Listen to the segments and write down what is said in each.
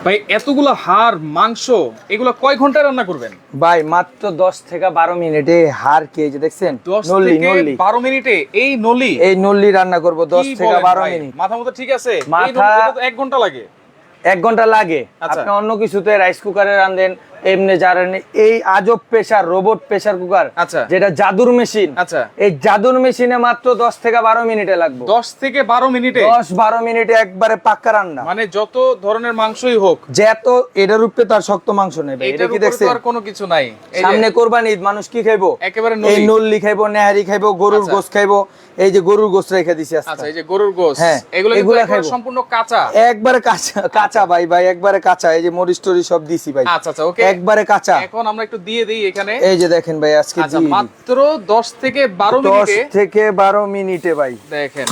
ভাই এতগুলো হাড় মাংস এগুলো কয় ঘন্টায় রান্না করবেন? ভাই মাত্র 10 থেকে 12 মিনিটে হাড় কে যে দেখছেন 10 নল্লি থেকে নল্লি 12 মিনিটে এই নলি নল্লি রান্না করব 10 কি থেকে বলেন 12 ভাই? মিনিট। মাথা মতো ঠিক আছে? এই মাথা- নলি এটা তো 1 ঘন্টা লাগে। 1 ঘন্টা লাগে। আচ্ছা। আপনি অন্য কিছুতে রাইস কুকারে রাঁধেন, এমনি জারেন, এই আজব প্রেসার রোবট প্রেসার কুকার আচ্ছা। যেটা জাদুর মেশিন, আচ্ছা। এই জাদুর মেশিনে মাত্র 10 থেকে 12 মিনিটে লাগবে। 10 থেকে 12 মিনিটে 10-12 মিনিটে একবারে পাক্কা রান্না। মানে যত ধরনের মাংসই হোক যে এত এটার উপরে তার শক্ত মাংস নেবে। এটা এটার কি উপরে দেখছেন? তো আর কোনো কিছু নাই। এই যে সামনে কোরবানি ঈদ, মানুষ কি খাইবো? একেবারে এই নলি। নল্লি খাইবো, নেহারি খাইবো, গরুর আচ্ছা। গোশত খাইবো। এই যে গরুর গোশত রেখে দিছি আজকে। আচ্ছা, এই যে গরুর গোশত হ্যাঁ, এগুলো কিন্তু এগুলা একেবারে খাইবো। সম্পূর্ণ কাঁচা। একবারে কাঁচা কাঁচা ভাই ভাই একবারে কাঁচা। এই যে মরিচ টরি সব দিছি ভাই। আচ্ছা আচ্ছা, ওকে। একবারে কাঁচা। এখন আমরা একটু দিয়ে দেই এখানে। এই যে দেখেন ভাই আজকে আচ্ছা, দিয়ে দিই। মাত্র 10 থেকে 12 10 মিনিটে থেকে 12 মিনিটে ভাই দেখেন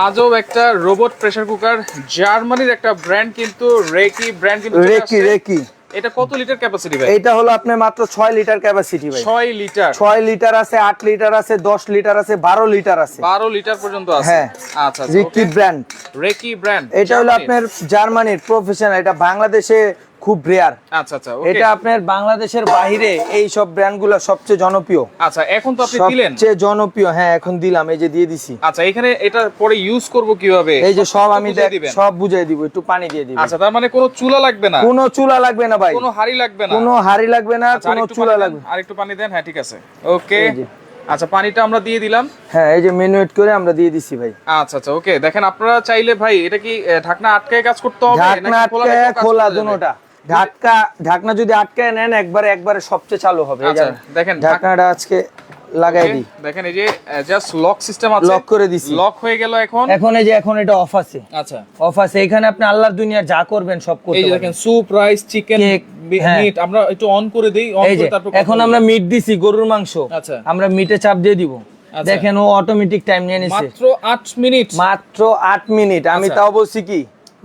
আজব একটা রোবট প্রেসার কুকার, জার্মানির একটা ব্র্যান্ড, কিন্তু রেকি ব্র্যান্ড কিন্তু চলে রেকি আসছে। রেকি। এটা কত লিটার ক্যাপাসিটি ভাই? এটা হলো আপনার মাত্র 6 লিটার ক্যাপাসিটি ভাই। 6 লিটার। 6 লিটার আছে, 8 লিটার আছে, 10 লিটার আছে, 12 লিটার আছে। 12 লিটার পর্যন্ত আছে। হ্যাঁ। আচ্ছা, রেকি ব্র্যান্ড। Reiki brand. এটা হলো আপনার জার্মানির প্রফেশনাল, এটা বাংলাদেশে খুব রেয়ার। আচ্ছা আচ্ছা, ওকে। এটা আপনার বাংলাদেশের বাইরে এই সব ব্র্যান্ডগুলো সবচেয়ে জনপ্রিয়। আচ্ছা, এখন তো আপনি দিলেন। সবচেয়ে জনপ্রিয়, হ্যাঁ এখন দিলাম, এই যে দিয়ে দিছি। আচ্ছা, এখানে এটা পরে ইউজ করব কিভাবে? এই যে সব আমি বুঝিয়ে দিবেন। সব বুঝাই দিব, একটু পানি দিয়ে দিব। আচ্ছা, তার মানে কোনো চুলা লাগবে না? কোনো চুলা লাগবে না ভাই, কোনো হাড়ি লাগবে না? কোনো হাড়ি লাগবে না, আচ্ছা, কোনো আরেকটু চুলা পানি দেন, লাগবে। আরেকটু পানি দেন। হ্যাঁ, ঠিক আছে, ওকে। এই যে। আচ্ছা, পানিটা আমরা দিয়ে দিলাম। হ্যাঁ, এই যে মেনুয়েট করে আমরা দিয়ে দিছি ভাই। আচ্ছা আচ্ছা, ওকে। দেখেন আপনারা চাইলে ভাই এটা কি ঢাকনা আটকায় কাজ করতে হবে ঢাকনা নাকি খোলা আটকে রেখেও কাজ খোলা করা যাবে? দুটোটা। ঢাকনা যদি আটকায় নেন একবারে সবচেয়ে চালু হবে। এই আচ্ছা, যে দেখেন ঢাকনাটা আজকে লাগাই দিই। দেখেন এই যে জাস্ট লক সিস্টেম আছে, লক করে দিছি। লক হয়ে গেল। এখন এখন এটা অফ আছে। আচ্ছা, অফ আছে, এখানে আপনি আল্লাহর দুনিয়ার যা করবেন সব করতে এই যে পারবেন। দেখেন স্যুপ, রাইস, চিকেন, কেক, হ্যাঁ। মিট আমরা একটু অন করে দেই। অন এই যে করে তারপর এখন আমরা মিট দিছি, গরুর মাংস। আচ্ছা। আমরা মিটে চাপ দিয়ে দিব। আচ্ছা। দেখেন ও অটোমেটিক টাইম নিয়ে নিছে মাত্র 8 মিনিট। মাত্র 8 মিনিট। আমি আচ্ছা। তাও বলছি কি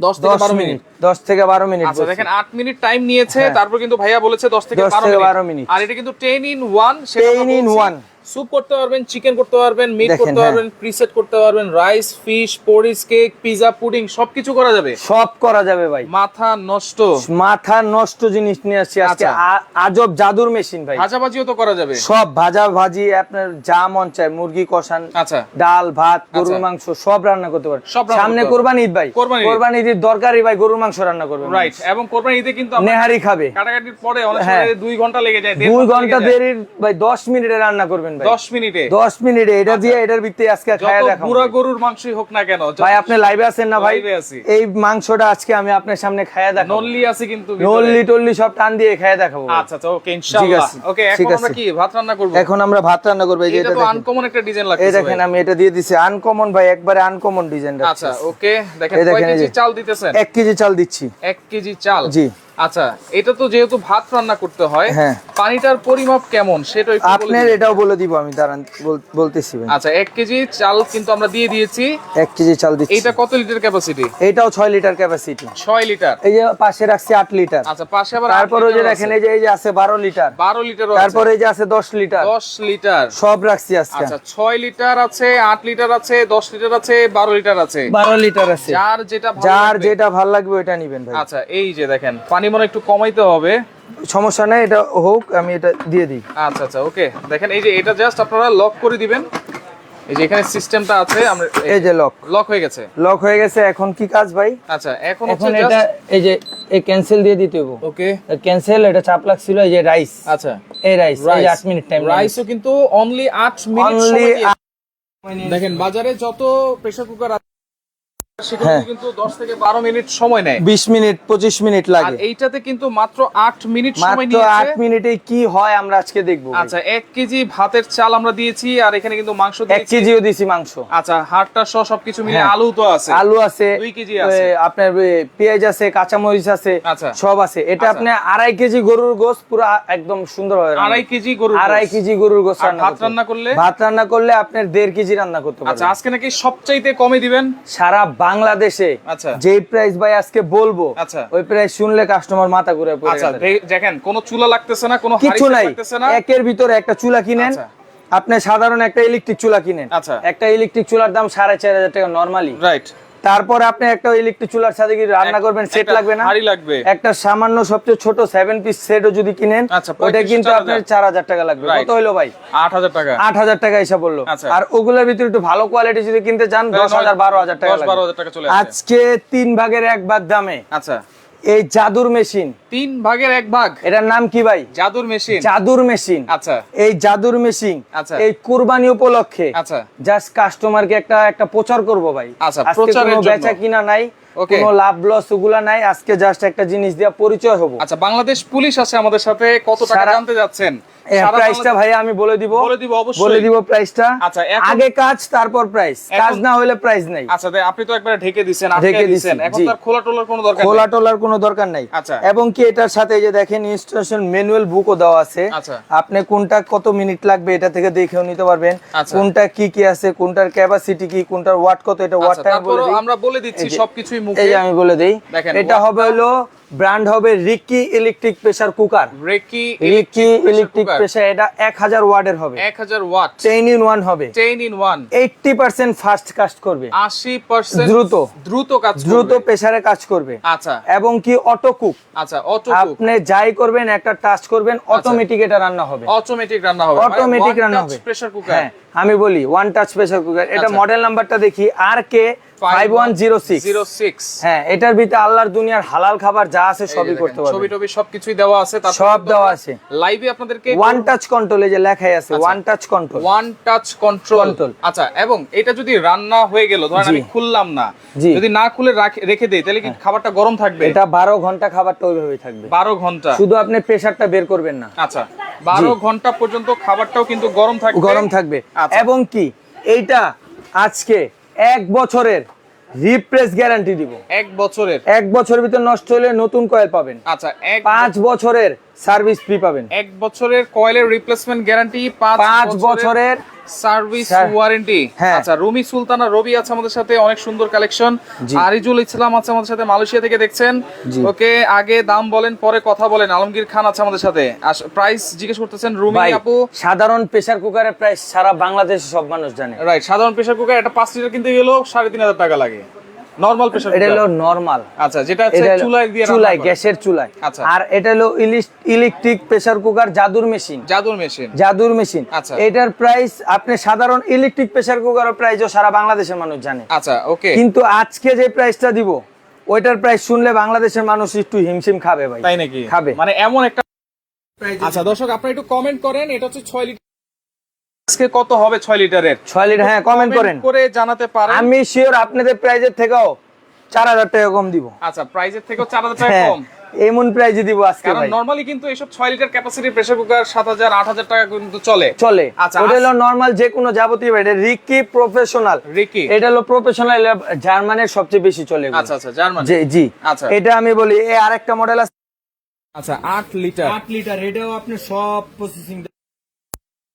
10 থেকে 12 মিনিট। 10 থেকে 12 মিনিট আচ্ছা, বলছি। দেখেন 8 মিনিট টাইম নিয়েছে, হ্যাঁ। তারপর কিন্তু ভাইয়া বলেছে 10 থেকে 12 মিনিট। আর এটা কিন্তু 10 in 1, সেটা 10 in 1 স্যুপ করতে পারবেন, চিকেন করতে পারবেন, মিট দেখেন, করতে হ্যাঁ। পারবেন, প্রিসেট করতে পারবেন, রাইস, ফিশ, পরিস, কেক, পিজা, পুডিং সবকিছু করা যাবে। সব করা যাবে ভাই। মাথা নষ্ট, মাথা নষ্ট জিনিস নিয়ে আসছি আজকে। আচ্ছা। আজব জাদুর মেশিন ভাই। ভাজাভাজিও তো করা যাবে। সব ভাজা ভাজি আপনার যা মন চায়, মুরগি কষান, আচ্ছা, ডাল ভাত, গরুর আচ্ছা। মাংস সব রান্না করতে পারবেন। সব রান্না সামনে করতে কোরবানি ঈদ ভাই, কোরবানি ঈদ। কোরবানি ঈদের দরকারই ভাই গরুর মাংস রান্না করবেন। রাইট। এবং কোরবানি ঈদে কিন্তু আমরা নেহারি খাবে। কাটাকাটির পরে অনেক হ্যাঁ। সময় 2 ঘন্টা লেগে যায়, 2 ঘন্টা দেরির ভাই 10 মিনিটে রান্না করবেন ভাই। 10 মিনিটে। 10 মিনিটে এটা দিয়ে এটার ভিতরে আজকে খায়া যত দেখাবো পুরা গরুর মাংসই হোক না কেন। ভাই। আপনি লাইভে আছেন না ভাই? লাইভে আছি। এই মাংসটা আজকে আমি আপনার সামনে খায়া দেখাবো। নল্লি আছে কিন্তু ভিতরে। নল্লি টল্লি সব টান দিয়ে খায়া দেখাবো ভাই। আচ্ছা আচ্ছা, ওকে, ইনশাআল্লাহ। আছে, ওকে, ঠিক এখন আমরা আছে। কি ভাত রান্না করব? এখন আমরা ভাত রান্না করব। এই যে এটা এটা তো দেখেন, আনকমন একটা ডিজাইন এই লাগছে দেখেন আমি এটা দিয়ে দিছি আনকমন ভাই, একবারে আনকমন ডিজাইন। আচ্ছা, ওকে। দেখেন এই কয় দেখেন, এই কেজি যে। চাল দিতেছেন? 1 কেজি চাল দিচ্ছি। 1 কেজি চাল। জি। আচ্ছা, এটা তো যেহেতু ভাত রান্না করতে হয়, হ্যাঁ। পানিটার পরিমাপ কেমন সেটা একটু বলে আপনার দিবেন। এটাও বলে দিব আমি, দাঁড়ান বলতেছি ভাই। আচ্ছা, 1 কেজি চাল কিন্তু আমরা দিয়ে দিয়েছি। 1 কেজি চাল দিচ্ছি। এইটা কত লিটার ক্যাপাসিটি? এটাও 6 লিটার ক্যাপাসিটি। 6 লিটার। এই যে পাশে রাখছি 8 লিটার। আচ্ছা, পাশে আবার তারপর ওই যে দেখেন এই যে আছে 12 লিটার। 12 লিটার। তারপর এই যে আছে 10 লিটার। 10 লিটার। সব রাখছি আজকে। আচ্ছা, 6 লিটার আছে, 8 লিটার আছে, 10 লিটার আছে, 12 লিটার আছে। 12 লিটার আছে। যার যেটা ভালো যার লাগবে। যেটা ভালো লাগবে ওটা নেবেন ভাই। আচ্ছা, এই যে দেখেন পানি মনে একটু কমাইতে হবে। সমস্যা নাই, এটা হোক, আমি এটা দিয়ে দিই। আচ্ছা আচ্ছা, ওকে। দেখেন এই যে এটা জাস্ট আপনারা লক করে দিবেন। এই যে এখানে সিস্টেমটা আছে, আমরা এই যে লক হয়ে গেছে। লক হয়ে গেছে। এখন কি কাজ ভাই? আচ্ছা, এখন এখন হচ্ছে এটা জাস্ট এই যে এই ক্যান্সেল দিয়ে দিতে হবে। ওকে। ক্যান্সেল, এটা চাপ লাগছিল। এই যে রাইস, আচ্ছা, এই রাইস এই যে 8 মিনিট টাইম। রাইসও কিন্তু অনলি 8 মিনিট Only সময় দিয়ে- দেখেন বাজারে যত প্রেসার কুকার আছে সেগুলো হ্যাঁ। কিন্তু 10 থেকে 12 মিনিট সময় নেয়। 20 মিনিট 25 মিনিট আর লাগে। এইটাতে কিন্তু মাত্র 8 মিনিট সময় মাত্র নিয়েছে। 8 মিনিটে কি হয় আমরা আজকে দেখবো ভাই। আচ্ছা, 1 কেজি ভাতের চাল আমরা দিয়েছি, আর এখানে কিন্তু মাংস 1 দিয়েছি। কেজিও দিছি মাংস। আচ্ছা, হাড়টা সহ সবকিছু মিলে হ্যাঁ। আলু তো আছে। আলু আছে, 2 কেজি আছে। আপনার পেঁয়াজ আছে, কাঁচামরিচ আছে, আচ্ছা। সব আছে। এটা আচ্ছা। আপনি 2.5 কেজি গরুর গোশত পুরো একদম সুন্দর হবে। 2.5 কেজি গরুর 2.5 কেজি গরুর গোশত আর রান্না ভাত করতে রান্না করলে? ভাত রান্না করলে আপনার 1.5 কেজি রান্না করতে আচ্ছা, পারবেন। আজকে নাকি সবচাইতে কমে দিবেন। সারা বাংলাদেশে আচ্ছা। যেই প্রাইস ভাই আজকে বলবো, আচ্ছা। ওই প্রাইস শুনলে কাস্টমার মাথা ঘুরে পড়ে আচ্ছা, যাবে। দেখেন কোনো চুলা লাগতেছে না, কোনো হাড়ি কিছু নাই, লাগতেছে না। একের ভিতরে একটা চুলা কিনেন। আচ্ছা। আপনি সাধারণ একটা ইলেকট্রিক চুলা কিনেন। আচ্ছা। একটা ইলেকট্রিক চুলার দাম 4,500 টাকা নরমালি। রাইট। তারপর আপনি একটা ইলেকট্রিক চুলার সাথে কি রান্না করবেন, সেট একটা লাগবে না? হাঁড়ি লাগবে। একটা সামান্য সবচেয়ে ছোট 7 পিস সেটও যদি কিনেন, আচ্ছা, ওটা কিন্তু 35,000 আপনার 4000 টাকা লাগবে। Right. কত হইলো ভাই? 8,000 টাকা। 8000 টাকা এসে বললো। আচ্ছা। আর ওগুলোর ভিতরে একটু ভালো কোয়ালিটি যদি কিনতে চান, 10,000 12,000 টাকা 10-12,000 লাগবে। টাকা চলে আসে। আজকে 3 ভাগের 1 ভাগ দামে আচ্ছা, এই জাদুর মেশিন, 3 ভাগের 1 ভাগ এটার নাম কি ভাই? জাদুর মেশিন। জাদুর মেশিন। আচ্ছা এই জাদুর মেশিন আচ্ছা। এই কুরবানি উপলক্ষে আচ্ছা জাস্ট কাস্টমারকে একটা প্রচার করব ভাই। আচ্ছা, আজকে প্রচারের কোনো জন্য। বেচা কিনা নাই, Okay. কোনো লাভ লস ওগুলা নাই, আজকে জাস্ট একটা জিনিস দিয়ে পরিচয় হবো। আচ্ছা, বাংলাদেশ পুলিশ আছে আমাদের সাথে, কত টাকা সারা- জানতে যাচ্ছেন? প্রাইসটা ভাই আমি বলে দিব, বলে দিব অবশ্যই। বলে দিব প্রাইসটা। আচ্ছা, এখন- আগে কাজ তারপর প্রাইস, কাজ না হলে প্রাইস নাই। আচ্ছা, আপনি তো একবারে ঢেকে দিবেন, ঢেকে আটকে দিছি, দিবেন, এখন জি। তার খোলা টোলার কোনো দরকার খোলা নেই। টোলার কোনো দরকার নাই। আচ্ছা। এবং কি এটার সাথে এই যে দেখেন ইনস্ট্রাকশন ম্যানুয়াল বুকও দেওয়া আছে। আচ্ছা। আপনি কোনটা কত মিনিট লাগবে এটা থেকে দেখেও নিতে পারবেন। আচ্ছা। কোনটা কি কি আছে, কোনটার ক্যাপাসিটি কি, কোনটার ওয়াট কত, এটা ওয়াট আচ্ছা, টাইম বলে তারপরও দিই। আমরা বলে দিচ্ছি এই যে- সবকিছুই মুখে। এই যে আমি বলে দেই, দেখেন, এটা হবে ওয়াটটা- হলো ব্র্যান্ড হবে রিকি ইলেকট্রিক প্রেসার কুকার। রেকি রিকি ইলেকট্রিক প্রেসার, এটা 1000 ওয়াটের হবে, 1000 ওয়াট, 10 in 1 হবে, 10 in 1, 80% ফাস্ট কাজ করবে, 80% দ্রুত কাজ দ্রুত করবে। প্রেসারে কাজ করবে। আচ্ছা এবং কি অটো কুক, আচ্ছা, অটো আপনি যাই করবেন একটা টাচ করবেন, অটোমেটিক এটা রান্না হবে, অটোমেটিক রান্না হবে, অটোমেটিক রান্না হবে। Pressure cooker. হ্যাঁ, আমি বলি ওয়ান টাচ প্রেসার কুকার। এটা আচ্ছা। মডেল নাম্বারটা দেখি RK 5106। 06। হ্যাঁ, এটার ভিতরে আল্লাহর দুনিয়ার হালাল খাবার যা আছে সবই করতে ছবি পারবেন, টবি সবকিছুই দেওয়া আছে, সব দেওয়া আছে। লাইভে আপনাদেরকে ওয়ান টাচ কন্ট্রোল, এই যে লেখাই আছে one touch control. One touch control. Control। আচ্ছা, এবং এটা যদি রান্না হয়ে গেল, ধরেন জি। আমি খুললাম না, জি। যদি না খুলে রেখে দেই, তাহলে কি খাবারটা গরম থাকবে? এটা 12 ঘন্টা খাবারটা ওইভাবেই থাকবে, 12 ঘন্টা। শুধু আপনি প্রেসারটা বের করবেন না, আচ্ছা, 12 ঘন্টা পর্যন্ত খাবারটাও কিন্তু গরম থাকবে। গরম থাকবে। আচ্ছা। এবং কি এইটা আজকে 1 বছরের রিপ্লেস গ্যারান্টি দিব। 1 বছরের। 1 বছরের ভিতর নষ্ট হলে নতুন কয়েল পাবেন। আচ্ছা, 5 বছরের সার্ভিস ফ্রি পাবেন। 1 বছরের কয়েলের রিপ্লেসমেন্ট গ্যারান্টি, 5 বছরের সার্ভিস স্যার। ওয়ারেন্টি। হ্যাঁ। আচ্ছা, রুমি সুলতানা রবি আছে আমাদের সাথে, অনেক সুন্দর কালেকশন। জি। আরিজুল ইসলাম আছে আমাদের সাথে, মালয়েশিয়া থেকে দেখছেন। জি। ওকে, আগে দাম বলেন পরে কথা বলেন। আলমগীর খান আছে আমাদের সাথে, প্রাইস জিজ্ঞেস করতেছেন রুমি ভাই, আপু। সাধারণ প্রেসার কুকারের প্রাইস সারা বাংলাদেশে সব মানুষ জানে। রাইট, সাধারণ প্রেসার কুকার এটা 5 লিটার কিনতে গেলেও 3,500 টাকা লাগে। নরমাল প্রেসার এটা কুকার, হলো নরমাল, আচ্ছা, যেটা হচ্ছে এটা হলো চুলায় দিয়ে চুলায়, রান্না করে। গ্যাসের চুলায়। আচ্ছা। আর এটা হলো ইলেকট্রিক প্রেসার কুকার জাদুর মেশিন। জাদুর মেশিন। জাদুর মেশিন। আচ্ছা। এটার প্রাইস আপনি সাধারণ ইলেকট্রিক প্রেসার কুকারের প্রাইসও সারা বাংলাদেশের মানুষ জানে। আচ্ছা, ওকে। কিন্তু আজকে যে প্রাইসটা দিব, ওইটার প্রাইস শুনলে বাংলাদেশের মানুষ একটু হিমশিম খাবে ভাই। তাই নাকি? খাবে। মানে এমন একটা। আচ্ছা দর্শক, আপনারা একটু কমেন্ট করেন, এটা হচ্ছে 6 লিটার। আজকে কত হবে 6 লিটারের? 6 লিটার, হ্যাঁ কমেন্ট করেন, করে জানাতে পারেন। আমি শিওর আপনাদের প্রাইজের থেকেও 4000 টাকা কম দিব। আচ্ছা, প্রাইসের থেকেও 4000 টাকা হ্যাঁ, কম। এমন প্রাইজে দিব আজকে কারণ ভাই। নরমালি কিন্তু এসব 6 লিটার ক্যাপাসিটি প্রেসার কুকার 7000 8000 টাকা কিন্তু চলে। চলে। আচ্ছা, ওটা হলো নরমাল যে কোনো যাবতীয়, এটা রিকি প্রফেশনাল। রিকি। এটা হলো প্রফেশনাল, জার্মানের সবচেয়ে বেশি চলে এগুলো। আচ্ছা আচ্ছা, জার্মান। জি জি। আচ্ছা। এটা আমি বলি এই আরেকটা মডেল আছে আচ্ছা, 8 লিটার। 8 লিটার, এটাও আপনি সব প্রসেসিং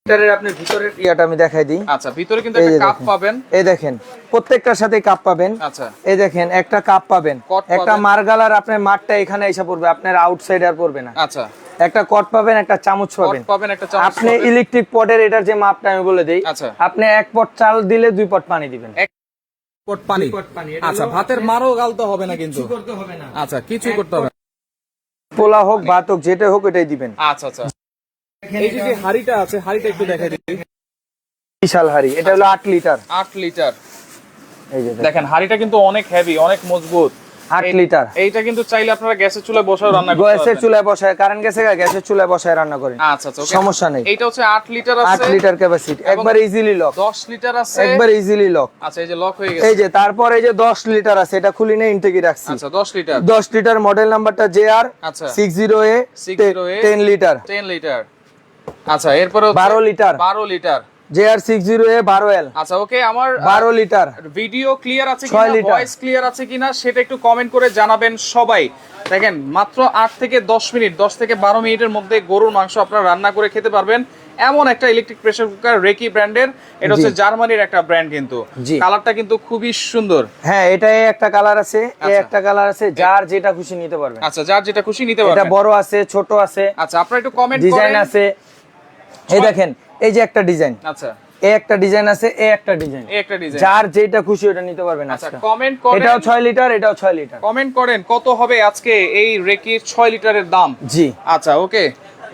লিটারের আপনি ভিতরের ইয়াটা আমি দেখাই দিই। আচ্ছা, ভিতরে কিন্তু এই একটা যে কাপ দেখেন। পাবেন। এই দেখেন প্রত্যেকটার সাথে কাপ পাবেন। আচ্ছা। এই দেখেন একটা কাপ পাবেন, কট একটা পাবেন। মার্গালার আপনার মাঠটা এখানে এসে পড়বে, আপনার আউটসাইড আর পড়বে না। আচ্ছা, একটা কট পাবেন, একটা চামচ পট পাবেন। পাবেন, একটা চামচ আপনি পাবেন। ইলেকট্রিক পটের এটার যে মাপটা আমি বলে দেই, আচ্ছা। আপনি 1 পট চাল দিলে 2 পট পানি দিবেন। পট পানি। আচ্ছা, ভাতের মারও গালতে হবে না কিন্তু। করতে হবে না, আচ্ছা, কিছু করতে হবে না। পোলা হোক ভাত হোক যেটা হোক এটাই দিবেন। আচ্ছা আচ্ছা, এই যে হাড়িটা আছে, হাড়িটা একটু দেখাই দিই। বিশাল হাড়ি, এটা হলো 8 লিটার। 8 লিটার। এই যে দেখেন হাড়িটা কিন্তু অনেক হেভি, অনেক মজবুত। 8 লিটার। এইটা কিন্তু চাইলে আপনারা গ্যাসের চুলায় বসাও রান্না করতে গ্যাসের পারবেন। চুলায় বসায়, কারেন্ট গেছে গ্যাসের চুলায় বসায় রান্না করেন, আচ্ছা আচ্ছা, okay। সমস্যা নেই। এইটা হচ্ছে 8 লিটার 8 আছে, লিটার ক্যাপাসিটি, একবার ইজিলি লক। 10 লিটার আছে, একবার ইজিলি লক। আচ্ছা, এই যে লক হয়ে এই গেছে। যে তারপর এই যে 10 লিটার আছে, এটা খুলি নিয়ে ইনটেকে রাখছি। আচ্ছা, 10 লিটার। 10 লিটার মডেল নাম্বারটা JR আচ্ছা। 60A 60A 10 litre. 10 লিটার। আচ্ছা, এরপরে 12 litre. 12 litre. JR 60A 12L আচ্ছা, ওকে। আমার 12 লিটার। ভিডিও ক্লিয়ার আছে 6 কিনা, লিটার। ভয়েস ক্লিয়ার আছে কিনা সেটা একটু কমেন্ট করে জানাবেন সবাই। দেখেন মাত্র 8 থেকে 10 মিনিট, 10 থেকে 12 মিনিটের মধ্যে গরুর মাংস আপনারা রান্না করে খেতে পারবেন। এমন একটা ইলেকট্রিক প্রেসার কুকার, রেকি ব্র্যান্ডের। এটা হচ্ছে জার্মানির একটা ব্র্যান্ড কিন্তু। জি। কালারটা কিন্তু খুবই সুন্দর। হ্যাঁ, এটাই একটা কালার আছে, এই আচ্ছা। একটা কালার আছে, যার যেটা খুশি নিতে পারবেন। আচ্ছা, যার যেটা খুশি নিতে এটা পারবেন। বড় আছে, ছোট আছে, আচ্ছা, আপনারা একটু কমেন্ট ডিজাইন করেন। আছে। এই দেখেন এই যে একটা ডিজাইন, আচ্ছা, এ একটা ডিজাইন আছে, এ একটা ডিজাইন, এই একটা ডিজাইন। যার যেটা খুশি ওটা নিতে পারবেন। আচ্ছা আজকে কমেন্ট করেন, এটাও 6 লিটার, এটাও 6 লিটার। কমেন্ট করেন কত হবে আজকে এই রেকির 6 লিটারের দাম। জি আচ্ছা ওকে,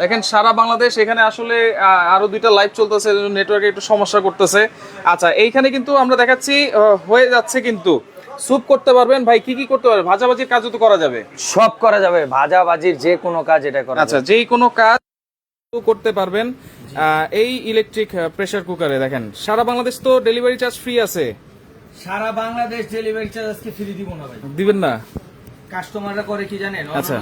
দেখেন সারা বাংলাদেশ, এখানে আসলে আরো দুইটা লাইভ চলতেছে, নেটওয়ার্কে একটু সমস্যা করতেছে। আচ্ছা এইখানে কিন্তু আমরা দেখাচ্ছি হয়ে যাচ্ছে, কিন্তু স্যুপ করতে পারবেন ভাই, কি কি করতে পারবেন? ভাজাভাজির কাজও তো করা যাবে, সব করা যাবে, ভাজা ভাজির যে কোনো কাজ এটা করা আচ্ছা যাবে। যেই কোনো কাজ করতে পারবেন এই ইলেকট্রিক প্রেসার কুকারে। দেখেন সারা বাংলাদেশ তো ডেলিভারি চার্জ ফ্রি আছে, সারা বাংলাদেশ ডেলিভারি চার্জ আজকে ফ্রি দিব না ভাই। দিবেন না? কাস্টমাররা করে কি জানেন, আচ্ছা।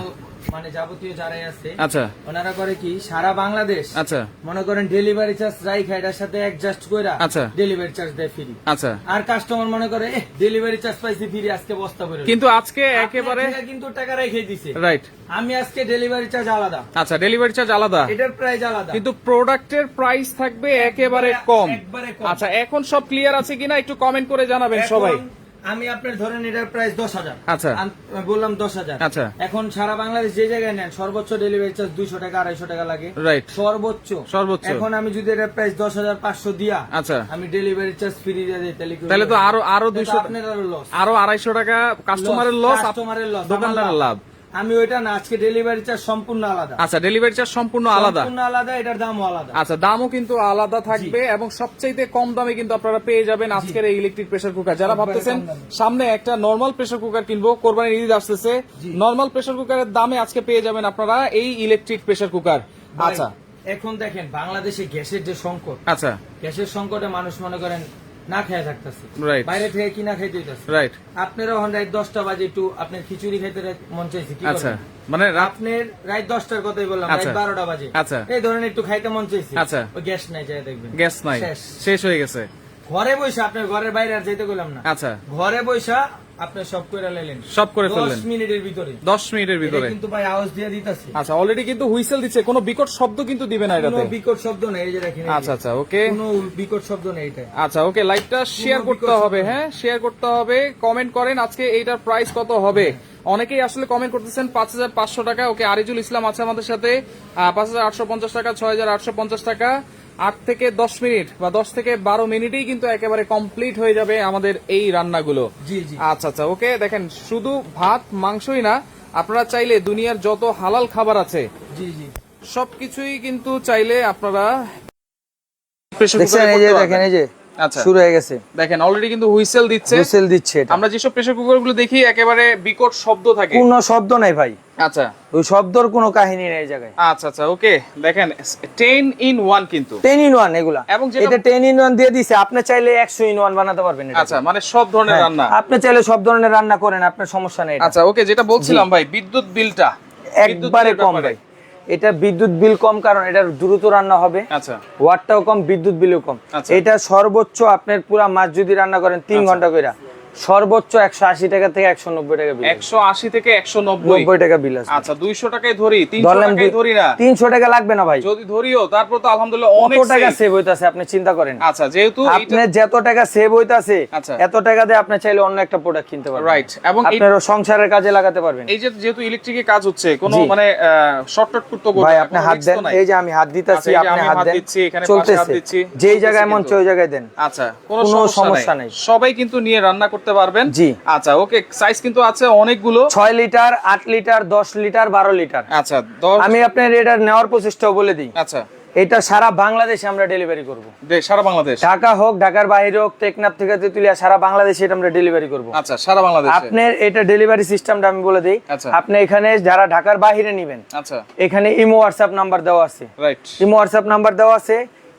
মানে যাবতীয় যারাই আছে আচ্ছা ওনারা করে কি, সারা বাংলাদেশ আচ্ছা মনে করেন ডেলিভারি চার্জ রাইখা এটার সাথে অ্যাডজাস্ট কইরা আচ্ছা। ডেলিভারি চার্জ দেয় ফ্রি। আচ্ছা, আর কাস্টমার মনে করে ডেলিভারি চার্জ পাইছি ফ্রি, আজকে বস্তা করে কিন্তু আজকে একেবারে কিন্তু টাকা রেখে দিছে, রাইট। আমি আজকে ডেলিভারি চার্জ আলাদা, আচ্ছা ডেলিভারি চার্জ আলাদা, এটার প্রাইস আলাদা, কিন্তু প্রোডাক্টের প্রাইস থাকবে একেবারে কম। একবারে কম। আচ্ছা এখন সব ক্লিয়ার আছে কিনা একটু কমেন্ট করে জানাবেন এখন সবাই। আমি আপনার ধরেন এটার প্রাইস 10,000, আচ্ছা। বললাম 10,000। আচ্ছা। এখন সারা বাংলাদেশ যে জায়গায় নেন সর্বোচ্চ ডেলিভারি চার্জ 200 টাকা 250 টাকা লাগে, রাইট সর্বোচ্চ। সর্বোচ্চ। এখন আমি যদি এটার প্রাইস 10,500 দিয়া আচ্ছা আমি ডেলিভারি চার্জ ফ্রি দিয়ে দিই, তাহলে তো আরো 200, আপনার আরো লস, আরো 250 টাকা কাস্টমারের লস, কাস্টমারের লস, দোকানদারের লাভ। আমি ওইটা না, আজকে ডেলিভারি চার্জ সম্পূর্ণ আলাদা, আচ্ছা ডেলিভারি চার্জ সম্পূর্ণ আলাদা, সম্পূর্ণ আলাদা, এটার দামও আলাদা। আচ্ছা দামও কিন্তু আলাদা থাকবে, এবং সবচাইতে কম দামে কিন্তু আপনারা পেয়ে যাবেন আজকের এই ইলেকট্রিক প্রেসার কুকার। যারা ভাবতেছেন কম দামে। সামনে একটা নরমাল প্রেসার কুকার কিনবো, কোরবানির ঈদ আসতেছে, নরমাল প্রেসার কুকারের দামে আজকে পেয়ে যাবেন আপনারা এই ইলেকট্রিক প্রেসার কুকার। ভাই, আচ্ছা এখন দেখেন বাংলাদেশে গ্যাসের যে সংকট, আচ্ছা গ্যাসের সংকটে মানুষ মনে করেন না খেয়ে থাকতেছে, Right. বাইরে থেকে কিনা খাইতে হইতাছে। রাইট। আপনারা এখন রাত 10টা বাজে একটু আপনার খিচুড়ি খাইতে মন চাইছে, কি আচ্ছা করবেন? মানে আপনার রাত 10টার কথাই বললাম, রাত আচ্ছা। 12টা বাজে, আচ্ছা। এই ধরেন একটু খাইতে মন চাইছে, আচ্ছা। ওই গ্যাস নাই, যায় দেখবেন গ্যাস নাই, শেষ। শেষ হয়ে গেছে। ঘরে বসে, আপনার ঘরের বাইরে আর যাইতে গেলাম না, আচ্ছা ঘরে বসে আপনি সব করে লাইলেন, সব করে ফেললেন 10 মিনিটের ভিতরে, 10 মিনিটের ভিতরে। এটা কিন্তু ভাই আওয়াজ দিয়ে দিতেছে, আচ্ছা অলরেডি কিন্তু হুইসেল দিচ্ছে, কোনো বিকট শব্দ কিন্তু দিবে না কোনো এটাতে। বিকট শব্দ নেই, এই যে দেখেন, এই যে। আচ্ছা আচ্ছা ওকে, কোনো বিকট শব্দ নেই এটা। আচ্ছা ওকে, লাইভটা শেয়ার করতে হবে, হ্যাঁ শেয়ার করতে হবে, কমেন্ট করেন আজকে এইটার প্রাইস কত হবে। অনেকেই আসলে কমেন্ট করতেছেন 5,500 টাকা। ওকে, আরিজুল ইসলাম আছে আমাদের সাথে, 5,850 টাকা, 6,850 টাকা। 8 থেকে 10 মিনিট বা 10 থেকে 12 মিনিটেই কিন্তু একেবারে কমপ্লিট হয়ে যাবে আমাদের এই রান্নাগুলো। জি জি, আচ্ছা আচ্ছা ওকে, দেখেন শুধু ভাত মাংসই না, আপনারা চাইলে দুনিয়ার যত হালাল খাবার আছে জি জি, সবকিছুই কিন্তু চাইলে আপনারা প্রেসার দেখছেন, কুকারে এই যে করতে দেখেন, পারবেন। এই যে আচ্ছা শুরু হয়ে গেছে, দেখেন অলরেডি কিন্তু হুইসেল দিচ্ছে। হুইসেল দিচ্ছে। এটা আমরা যেসব প্রেসার কুকার গুলো দেখি একেবারে বিকট শব্দ থাকে, কোনো শব্দ নাই ভাই, আচ্ছা ওই শব্দর কোনো কাহিনী নেই এই জায়গায়। আচ্ছা আচ্ছা ওকে, দেখেন 10 in 1 কিন্তু, 10 in 1 এগুলা, এবং যেটা- এটা 10 in 1 দিয়ে দিছে। আপনি চাইলে 100 in 1 বানাতে পারবেন এটা। আচ্ছা মানে সব ধরনের হ্যাঁ, রান্না। আপনি চাইলে সব ধরনের রান্না করেন, আপনার সমস্যা নেই। আচ্ছা ওকে, যেটা বলছিলাম ভাই, বিদ্যুৎ বিলটা বিদ্যুৎ একবারে বিলের কম ব্যাপারে। ভাই, এটা বিদ্যুৎ বিল কম, কারণ এটা দ্রুত রান্না হবে, আচ্ছা ওয়াটটাও কম, বিদ্যুৎ বিলও কম। আচ্ছা। এটা সর্বোচ্চ আপনার পুরা মাছ যদি রান্না করেন 3 ঘন্টা কইরা, সর্বোচ্চ 180 টাকা থেকে 190 টাকা বিল, 180 থেকে 190 90 টাকা বিল আছে। আচ্ছা 200 টাকায় ধরি, 300 ধরলাম টাকায় ধরি না, 300 টাকা লাগবে না ভাই, যদি ধরিও তারপর তো আলহামদুলিল্লাহ অনেক কত টাকা save। সেভ হইতাছে আপনি চিন্তা করেন। আচ্ছা যেহেতু আপনি যত টাকা সেভ হইতাছে, আচ্ছা। এত টাকা দিয়ে আপনি চাইলে অন্য একটা প্রোডাক্ট কিনতে পারবেন, রাইট, এবং আপনার সংসারের কাজে লাগাতে পারবেন। এই যে যেহেতু ইলেকট্রিকের কাজ হচ্ছে, কোনো জি। মানে শর্টকাট করতে বলবো ভাই না, আপনি কোনো হাত risk দেন, তো নাই। এই যে আমি হাত দিতাছি, আচ্ছা, এই যে আপনি আমি হাত হাত দেন, দিচ্ছি, এখানে পাশে হাত চলতেছে, দিচ্ছি, যেই জায়গায় চলতেছে মন কিন্তু। চায় ওই জায়গায় দেন। আচ্ছা কোনো কোনো সমস্যা সমস্যা নাই, নাই। সবাই কিন্তু নিয়ে রান্না করতে পারবেন। জি। আচ্ছা ওকে, সাইজ কিন্তু আছে অনেকগুলো। 6 লিটার, 8 লিটার, 10 লিটার, 12 লিটার। আচ্ছা 10, আমি আপনার এটা নেওয়ার প্রচেষ্টাও বলে দিই, আচ্ছা এটা সারা বাংলাদেশে আমরা ডেলিভারি করব। সারা বাংলাদেশ, ঢাকা হোক, ঢাকার বাইরে হোক, টেকনাফ থেকে তেতুলিয়া, সারা বাংলাদেশে এটা আমরা ডেলিভারি করব। আচ্ছা সারা বাংলাদেশে। আপনার এটা ডেলিভারি সিস্টেমটা আমি বলে দিই। আচ্ছা। আপনি এখানে যারা ঢাকার বাইরে নেবেন, আচ্ছা এখানে ইমো হোয়াটসঅ্যাপ নাম্বার দেওয়া আছে, রাইট, ইমো হোয়াটসঅ্যাপ নাম্বার দেওয়া আছে।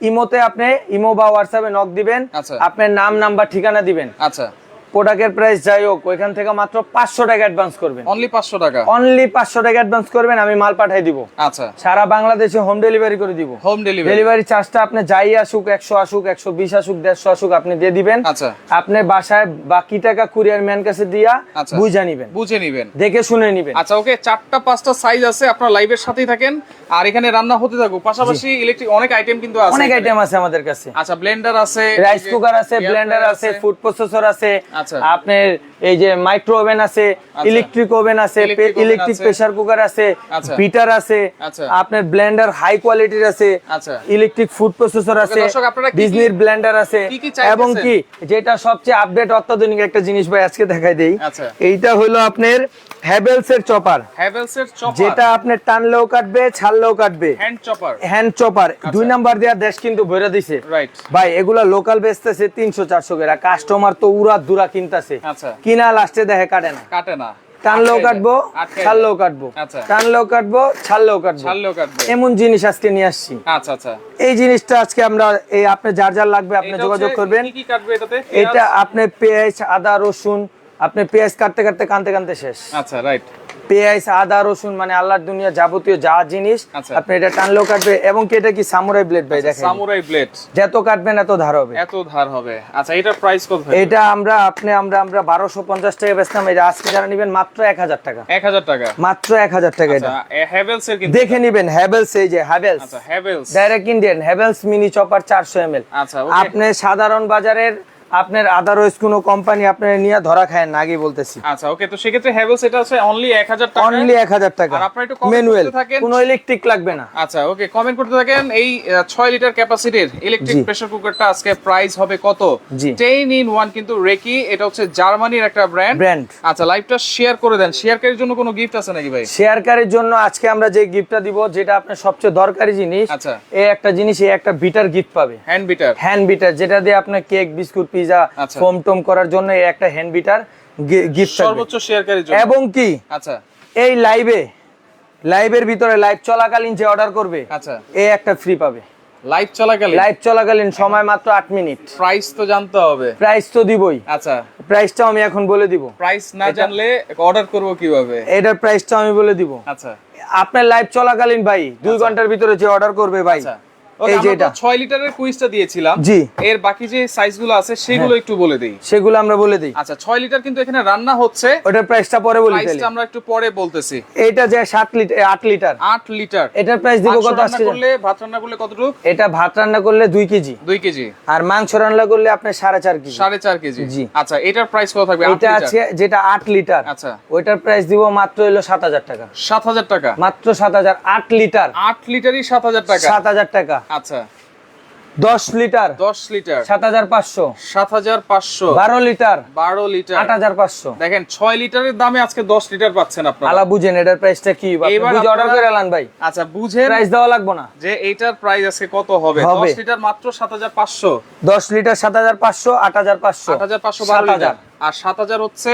ইমোতে আপনি ইমো বা হোয়াটসঅ্যাপে নক দিবেন, আচ্ছা। আপনার নাম, নাম্বার, ঠিকানা দিবেন, আচ্ছা প্রোডাক্টের প্রাইস যাই হোক ওইখান থেকে মাত্র 500 টাকা অ্যাডভান্স করবেন, অনলি 500 টাকা। অনলি 500 টাকা অ্যাডভান্স করবেন, আমি মাল পাঠিয়ে দিব, আচ্ছা সারা বাংলাদেশে হোম ডেলিভারি করে দিব। Home delivery. ডেলিভারি চার্জটা আপনি যাই আসুক, 100 আসুক, 120 আসুক, 150 আসুক, আপনি দিয়ে দিবেন। আচ্ছা আপনি বাসায় বাকি টাকা কুরিয়ার ম্যান কাছে দিয়া আচ্ছা। বুঝা নিবেন, বুঝে নিবেন। দেখে শুনে নিবেন। আচ্ছা ওকে, 4টা 5টা সাইজ আছে, আপনার লাইভের সাথেই থাকেন আর এখানে রান্না হতে থাকুক। পাশাপাশি ইলেকট্রিক অনেক আইটেম কিন্তু আছে, অনেক এখানে। আইটেম আছে আমাদের কাছে, আচ্ছা ব্লেন্ডার আছে, রাইস কুকার আছে, এয়ার ব্লেন্ডার ফ্রায়ার আছে, ফুড প্রসেসর আছে, আচ্ছা। আপনার এই যে মাইক্রো ওভেন আছে, ইলেকট্রিক ওভেন আছে, Electric oven ইলেকট্রিক আছে। প্রেসার কুকার আছে, আচ্ছা। বিটার আছে, আচ্ছা। আপনার ব্লেন্ডার হাই কোয়ালিটির আছে, আচ্ছা। ইলেকট্রিক ফুড প্রসেসর আছে, দর্শক, আপনারা কি কি- ডিজনির ব্লেন্ডার আছে, কি কি চাইতেছেন? এবং কি যেটা সবচেয়ে আপডেট অত্যাধুনিক একটা জিনিস ভাই আজকে দেখাই দেই। আচ্ছা। এইটা হলো আপনার হ্যাভেলস এর চপার, হ্যাভেলস এর চপার, যেটা আপনার টানলেও কাটবে, ছাড়লেও কাটবে, hand chopper. Hand chopper. 2 number দেয়া দেশ কিন্তু ভরে দিছে রাইট। ভাই। এগুলা লোকাল বেচতেছে 300-400 করে, কাস্টমার তো উড়া দুরা কিনতাছে, আচ্ছা। কিনা লাস্টে দেখে কাটে না। কাটে না, টানলেও কাটবো, আটকে ছাড়লেও কাটবো, আচ্ছা। টানলেও কাটবো, ছাড়লেও কাটবো, ছাড়লেও কাটবে। এমন জিনিস আজকে নিয়ে আসছি। আচ্ছা আচ্ছা। এই জিনিসটা আজকে আমরা এই আপনি যার যার লাগবে আপনি এটা যোগাযোগ হচ্ছে করবেন। কি কি কাটবে এটাতে? এটা আপনি পেঁয়াজ, আদা, রসুন, আপনি পেঁয়াজ কাটতে কাটতে কানতে কানতে শেষ। আচ্ছা, রাইট। পেঁয়াজ, আদা, রসুন মানে আল্লাহর দুনিয়া যাবতীয় যা জিনিস আচ্ছা। আপনি এটা টানলেও কাটবে। এবং কি এটা কি সামুরাই ব্লেড ভাই, দেখেন সামুরাই ব্লেড, যত কাটবেন এত ধার হবে। এত ধার হবে। আচ্ছা, এটার প্রাইস কত হবে? এটা আমরা 1250 টাকা বেচতাম, এটা আজকে যারা নেবেন মাত্র 1000 টাকা, 1000 টাকা। মাত্র 1000 টাকা। এটা আচ্ছা, হ্যাভেলস এর কিন্তু। দেখে নিবেন হ্যাভেলস, এই যে হ্যাভেলস আচ্ছা, Havells. Direct Indian Havells mini chopper 400 ml। আচ্ছা, ওকে। আপনি সাধারণ বাজারের আপনার আদারওয়াইজ কোনো কোম্পানি আপনার নিয়ে ধরা খায় না, আগে বলতেছি। আচ্ছা, ওকে। তো সেক্ষেত্রে হ্যাভেলস এটা আছে অনলি 1000 টাকা। অনলি 1000 টাকা, আর আপনারা একটু comment ম্যানুয়াল, করতে থাকেন। কোনো ইলেকট্রিক লাগবে না। আচ্ছা, ওকে। কমেন্ট করতে থাকেন। এই 6 লিটার ক্যাপাসিটির ইলেকট্রিক জি। প্রেসার কুকারটা আজকে প্রাইস হবে কত? জি। 10 in 1 কিন্তু রেকি, এটা হচ্ছে জার্মানির একটা ব্র্যান্ড। আচ্ছা, লাইভটা শেয়ার করে দেন। শেয়ারকারীর জন্য কোনো গিফট আছে নাকি ভাই? শেয়ারকারীর জন্য আজকে আমরা যে গিফটটা দিব, যেটা আপনার সবচেয়ে দরকারি জিনিস, আচ্ছা। এই একটা জিনিস, এই একটা বিটার গিফট পাবে, হ্যান্ড বিটার। হ্যান্ড বিটার, যেটা দিয়ে আপনার কেক, বিস্কুট, পিজা, আচ্ছা। ফোম টোম করার জন্য এই একটা হ্যান্ড বিটার গিফট সর্বোচ্চ শেয়ারকারীর জন্য। এবং কি আচ্ছা এই লাইভের ভিতরে লাইভ চলাকালীন যে অর্ডার করবে, আচ্ছা, এই একটা ফ্রি পাবে। লাইভ চলাকালীন লাইভ চলাকালীন সময় মাত্র 8 মিনিট। প্রাইস তো জানতে হবে। প্রাইস তো দিবই, আচ্ছা, প্রাইসটাও আমি এখন বলে দিব। প্রাইস না জানলে অর্ডার করব কিভাবে? এটার প্রাইসটাও আমি বলে দিব। আচ্ছা আপনার লাইভ চলাকালীন ভাই 2 ঘন্টার ভিতরে যে অর্ডার করবে ভাই, আচ্ছা। এই যে এটা 6 লিটারের কুইজটা দিয়েছিলাম। জি। এর বাকি যে সাইজগুলো আছে সেগুলো একটু বলে দেই। সেগুলো আমরা বলে দিই। আচ্ছা, 6 লিটার কিন্তু এখানে রান্না হচ্ছে। ওটার প্রাইসটা পরে বলি তাহলে। প্রাইসটা আমরা একটু পরে বলতেছি। এটা যে 8 লিটার 8 লিটার এটার প্রাইস দিব কত রান্না আজকে? করলে, ভাত রান্না করলে কতটুকু? এটা ভাত রান্না করলে 2 কেজি, 2 কেজি। আর মাংস রান্না করলে আপনি 4.5 কেজি। 4.5 কেজি। জি। আচ্ছা, এটার প্রাইস কত থাকবে? 8 এটা লিটার। আছে যেটা 8 লিটার, আচ্ছা। ওইটার প্রাইস দিব মাত্র হলো 7000 টাকা। 7000 টাকা। মাত্র 7000। 8 লিটার 8 লিটারই 7000 টাকা। 7000 টাকা। আচ্ছা, 10 লিটার 10 লিটার 7500। 7500। 12 litre 12 litre 8500। দেখেন, 6 লিটারের দামে আজকে 10 লিটার পাচ্ছেন আপনারা। আলা বুঝেন এটার প্রাইসটা কি, এবার বুঝে অর্ডার আপনারা- করে আলান ভাই, আচ্ছা, বুঝেন প্রাইস দেওয়া লাগবে না। যে এইটার প্রাইস আজকে কত হবে। হবে। 10 লিটার মাত্র 7500। 10 লিটার 7500, 8500, 8500 12 লিটার। আর 7000 হচ্ছে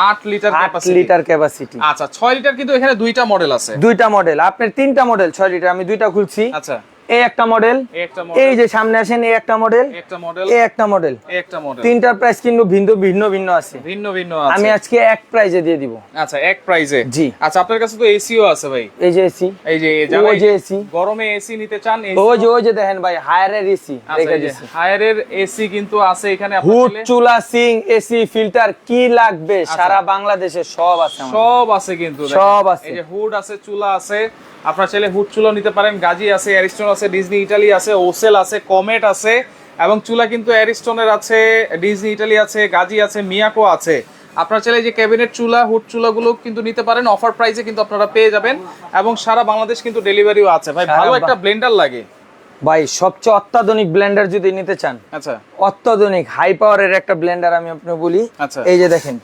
8 লিটার 8 ক্যাপাসিটি। Litre capacity. আচ্ছা, 6 লিটার কিন্তু এখানে দুইটা মডেল আছে। দুইটা মডেল, আপনার 3টা মডেল 6 লিটার, আমি দুইটা খুলছি। আচ্ছা, এই একটা মডেল, এই একটা এই মডেল, যে সামনে আসেন, এই একটা মডেল, এই একটা মডেল, এই একটা মডেল। এই একটা মডেল। তিনটার প্রাইস কিন্তু ভিন্ন ভিন্ন আছে। ভিন্ন ভিন্ন আছে। আমি আজকে এক প্রাইজে দিয়ে দিব। আচ্ছা, এক প্রাইজে। জি। আচ্ছা, আপনার কাছে তো এসিও আছে ভাই। এই যে এসি, এই যে যারা ওই যে এসি, গরমে এসি নিতে চান, ওই যে দেখেন ভাই হায়ারের এসি রেখে দিছি। হায়ারের এসি কিন্তু আছে এখানে। হুড, চুলা, সিং, এসি, ফিল্টার কি লাগবে সারা বাংলাদেশে সব আছে আমাদের। সব আছে কিন্তু দেখেন। সব আছে। এই যে হুড আছে, চুলা আছে। আপনার চাইলে হুড চুলা নিতে পারেন। গাজি আছে, অ্যারিস্টন আছে, ডিজনি ইটালি আছে, ওসেল আছে, কমেট আছে। এবং চুলা কিন্তু অ্যারিস্টনের আছে, ডিজনি ইটালি আছে, গাজি আছে, মিয়াকো আছে। আপনারা চাইলে যে ক্যাবিনেট চুলা, হুড চুলাগুলো কিন্তু নিতে পারেন। অফার প্রাইসে কিন্তু আপনারা পেয়ে যাবেন। এবং সারা বাংলাদেশ কিন্তু ডেলিভারিও আছে। ভাই, ভালো একটা ব্লেন্ডার লাগে ভাই, সবচেয়ে অত্যাধুনিক ব্লেন্ডার যদি নিতে চান, আচ্ছা, অত্যাধুনিক হাই পাওয়ারের একটা ব্লেন্ডার আমি আপনাকে বলি। আচ্ছা। এই যে দেখেন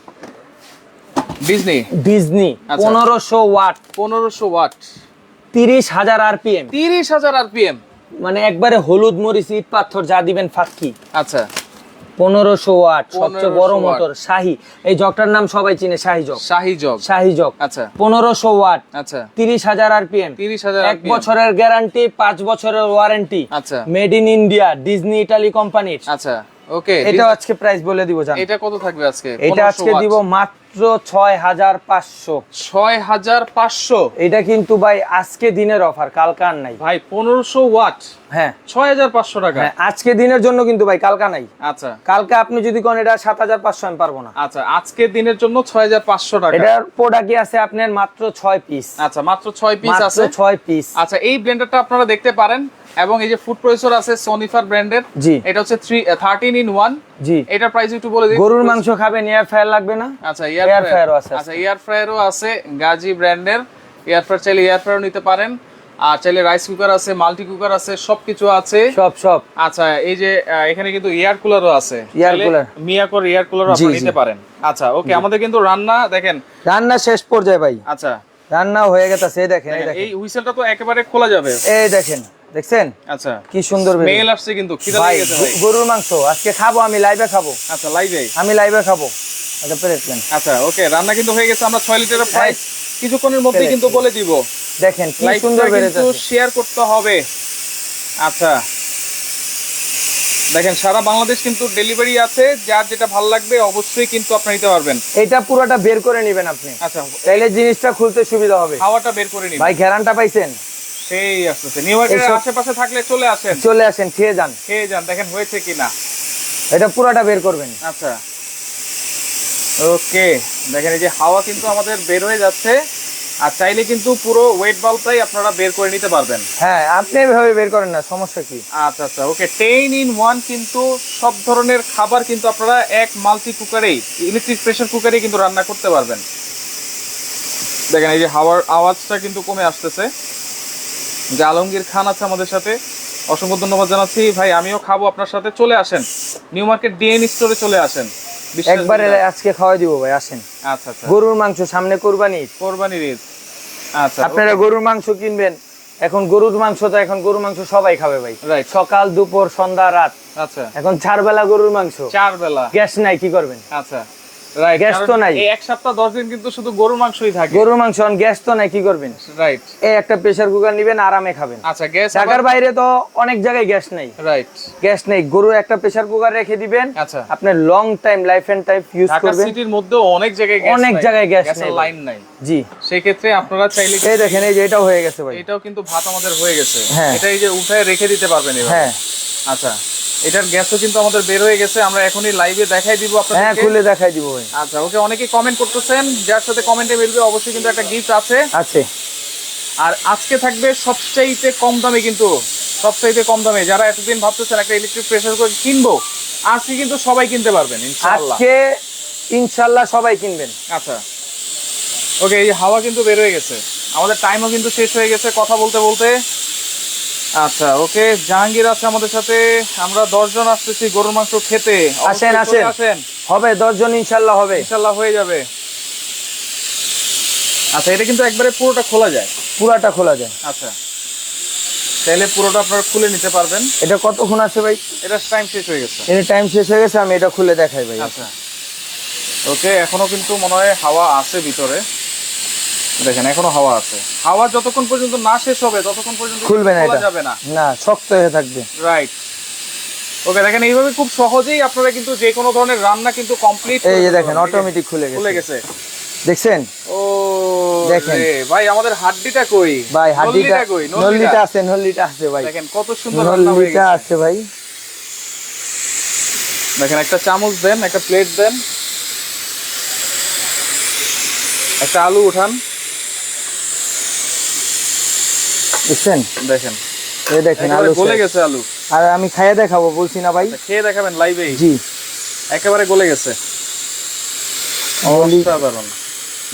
ডিজনি ডিজনি, আচ্ছা। 1500 ওয়াট, 1500 ওয়াট, 30000 আরপিএম, 30000 আরপিএম। মানে একবারে হলুদ মরিচ ইট পাথর যা দিবেন ফাঁকি। আচ্ছা, 1500 ওয়াট, সবচেয়ে বড় 1500 মোটর, শাহী। এই জগটার নাম সবাই চিনে, শাহী জগ। শাহী জগ। শাহী জগ, আচ্ছা 1500 ওয়াট, আচ্ছা 30000 আরপিএম, 30000 1 বছরের গ্যারান্টি, 5 বছরের ওয়ারেন্টি, আচ্ছা made in India, Disney Italy কোম্পানির। আচ্ছা, ওকে। এটা আজকে প্রাইস বলে দিব জান। এটা কত থাকবে আজকে? এটা আজকে দিব মাত্র 6500। 6500। এটা কিন্তু ভাই আজকে দিনের অফার, কালকার নাই ভাই, 1500 ওয়াট, হ্যাঁ 6500 টাকা। হ্যাঁ, আজকে দিনের জন্য কিন্তু ভাই, কালকা নাই। আচ্ছা কালকে আপনি যদি কোন এটা 7500, আমি পারবো না। আচ্ছা, আজকের দিনের জন্য 6500 টাকা। এটার প্রোডাক্টই আছে আপনার মাত্র 6 পিস। আচ্ছা, মাত্র 6 পিস মাত্র আছে। 6 পিস। আচ্ছা, এই ব্লেন্ডারটা আপনারা দেখতে পারেন। এবং এই যে ফুড প্রসেসর আছে সোনিফার ব্র্যান্ডের, জি এটা হচ্ছে 13 in 1। জি এটার প্রাইস একটু বলে দিন। গরুর মাংস খাবেন, এয়ার ফ্রায়ার লাগবে না? আচ্ছা এয়ার ফ্রায়ারও আছে। আচ্ছা এয়ার ফ্রায়ারও আছে গাজী ব্র্যান্ডের। এয়ার ফ্রায়ার চাইলে এয়ার ফ্রায়ারও নিতে পারেন, আর চাইলে রাইস কুকার আছে, মাল্টি কুকার আছে, সবকিছু আছে। সব আচ্ছা এই যে এখানে কিন্তু এয়ার কুলারও আছে, এয়ার কুলার, মিয়াকোর এয়ার কুলারও জি, আপনি জি। নিতে পারেন। আচ্ছা ওকে, আমাদের কিন্তু রান্না দেখেন রান্না শেষ পর্যায়ে ভাই, আচ্ছা রান্নাও হয়ে গেছে। এই দেখেন, এই দেখেন, দেখেন, এই হুইসেলটা তো একেবারে খোলা যাবে। এই দেখেন, দেখছেন আচ্ছা কি সুন্দর বের স্মেল আসছে, কিন্তু খিদা ভাই। লেগে গেছে ভাই। গরুর মাংস আজকে খাবো, আমি লাইভে খাবো, আচ্ছা লাইভে, আমি লাইভে খাবো। আচ্ছা প্লেট নেন। আচ্ছা ওকে, রান্না কিন্তু হয়ে গেছে। আমরা 6 লিটারের প্রাইস কিছুক্ষণের মধ্যেই প্লেট কিন্তু বলে দিব। দেখেন কি লাইভটা সুন্দর বেড়েছে। কিন্তু শেয়ার করতে হবে। আচ্ছা দেখেন, সারা বাংলাদেশ কিন্তু ডেলিভারি আছে, যার যেটা ভালো লাগবে অবশ্যই কিন্তু আপনি নিতে পারবেন। এটা পুরোটা বের করে নেবেন আপনি, আচ্ছা তাইলে জিনিসটা খুলতে সুবিধা হবে। হাওয়াটা বের করে নিন ভাই ঘেরানটা পাইছেন? সেই আসছে। নিউ ইয়র্কের এইসব- আশেপাশে থাকলে চলে আসেন, চলে আসেন, খেয়ে যান। খেয়ে যান, দেখেন হয়েছে কিনা। এটা পুরোটা বের করবেন। আচ্ছা ওকে, দেখেন এই যে হাওয়া কিন্তু আমাদের বের হয়ে যাচ্ছে, আর চাইলে কিন্তু পুরো ওয়েট বাল্বটাই আপনারা বের করে নিতে পারবেন। হ্যাঁ আপনি এভাবে বের করেন না, সমস্যা কি? আচ্ছা আচ্ছা ওকে, 10 in 1 কিন্তু সব ধরনের খাবার কিন্তু আপনারা এক মাল্টি কুকারেই, ইলেকট্রিক প্রেসার কুকারেই কিন্তু রান্না করতে পারবেন। দেখেন এই যে হাওয়ার আওয়াজটা কিন্তু কমে আসতেছে। যে আলমগীর খান আছে আমাদের সাথে, অসংখ্য ধন্যবাদ জানাচ্ছি ভাই। আমিও খাবো আপনার সাথে, চলে আসেন নিউ মার্কেট ডিএন স্টোরে চলে আসেন। বিশ্বাস একবারে দিন না। আজকে খাওয়াই দিব ভাই, আসেন। আচ্ছা আচ্ছা, গরুর মাংস সামনে কুরবানি, কোরবানির ঈদ। আচ্ছা আপনারা গরুর মাংস কিনবেন। এখন গরুর মাংস তো, এখন গরুর মাংস সবাই খাবে ভাই, রাইট। সকাল দুপুর সন্ধ্যা রাত। আচ্ছা এখন 4 বেলা গরুর মাংস, 4 বেলা। গ্যাস নাই, কি করবেন? আচ্ছা রাইট, গ্যাস তো নাই। এই এক সপ্তাহ 10 দিন কিন্তু শুধু গরুর মাংসই থাকে। গরুর মাংস, গ্যাস তো নাই, কি করবেন? রাইট। এই একটা প্রেসার কুকার নিবেন, আরামে খাবেন। আচ্ছা গ্যাস ঢাকার বাইরে তো অনেক জায়গায় গ্যাস নেই, রাইট। গ্যাস নেই। গরুর একটা প্রেসার কুকার রেখে দিবেন, আচ্ছা আপনি long time life and time use Dhaka করবেন। সিটির মধ্যে অনেক জায়গায় গ্যাস অনেক নাই, জায়গায় গ্যাস গ্যাসের নেই। লাইন নাই। জি, সেই ক্ষেত্রে আপনারা চাইলে এই দেখেন, এই যে এটাও হয়ে গেছে ভাই। এটাও কিন্তু ভাত আমাদের হয়ে গেছে। হ্যাঁ। এটা এই যে উঠায় রেখে দিতে পারবেন এভাবে। হ্যাঁ আচ্ছা এটার গ্যাসও কিন্তু আমাদের বের হয়ে গেছে, আমরা এখনই লাইভে দেখাই দিব হ্যাঁ, আপনাদেরকে। খুলে দেখাই দিব ভাই। আচ্ছা ওকে, অনেকেই কমেন্ট করতেছেন, যার সাথে কমেন্টে মিলবে অবশ্যই কিন্তু একটা গিফট আছে। আছে। আর আজকে থাকবে সবচাইতে কম দামে, কিন্তু সবচাইতে কম দামে। যারা এতদিন ভাবতেছেন একটা ইলেকট্রিক প্রেসার কুকার কিনবো, আজকে কিন্তু সবাই কিনতে পারবেন ইনশাআল্লাহ। আজকে ইনশাআল্লাহ সবাই কিনবেন। আচ্ছা ওকে, এই হাওয়া কিন্তু বের হয়ে গেছে, আমাদের টাইমও কিন্তু শেষ হয়ে গেছে কথা বলতে বলতে। আচ্ছা ওকে, জাহাঙ্গীর আছে আমাদের সাথে, আমরা 10 জন আসতেছি গরুর মাংস খেতে। আসেন, অবশ্যই চলে আসেন। আসেন, হবে 10 জন ইনশাআল্লাহ হবে। ইনশাআল্লাহ হয়ে যাবে। আচ্ছা এটা কিন্তু একবারে পুরোটা খোলা যায়। পুরাটা খোলা যায়। আচ্ছা চাইলে পুরোটা আপনারা খুলে নিতে পারবেন। এটা কতক্ষণ আছে ভাই? এটা টাইম শেষ হয়ে গেছে। এর টাইম শেষ হয়ে গেছে, আমি এটা খুলে দেখাই ভাই। আচ্ছা ওকে, এখনো কিন্তু মনে হয় হাওয়া আছে ভিতরে। দেখেন এখনো হাওয়া আছে। হাওয়া যতক্ষণ পর্যন্ত না শেষ হবে ততক্ষণ পর্যন্ত খুলবে না, খোলা এটা যাবে না। না, শক্ত হয়ে থাকবে। রাইট। ওকে দেখেন, এইভাবে খুব সহজেই আপনারা কিন্তু যে কোনো ধরনের রান্না কিন্তু কমপ্লিট। এই যে দেখেন, অটোমেটিক খুলে খুলে গেছে, গেছে। দেখছেন? ও দেখেন। রে, ভাই আমাদের হাড্ডিটা কই? ভাই হাড্ডিটা নল্লিটা কই? নল্লিটা আছে, নল্লিটা আছে ভাই। দেখেন কত সুন্দর রান্না হয়ে নল্লিটা গেছে। আছে ভাই। দেখেন একটা চামচ দেন, একটা প্লেট দেন, একটা আলু উঠান। দেখছেন? দেখেন এই দেখেন একেবারে আলু গলে শেষ। গেছে আলু। আর আমি খাইয়ে দেখাবো বলছি না ভাই? খেয়ে দেখাবেন লাইভেই? জি। একেবারে গলে গেছে, নল্লি, অসাধারণ।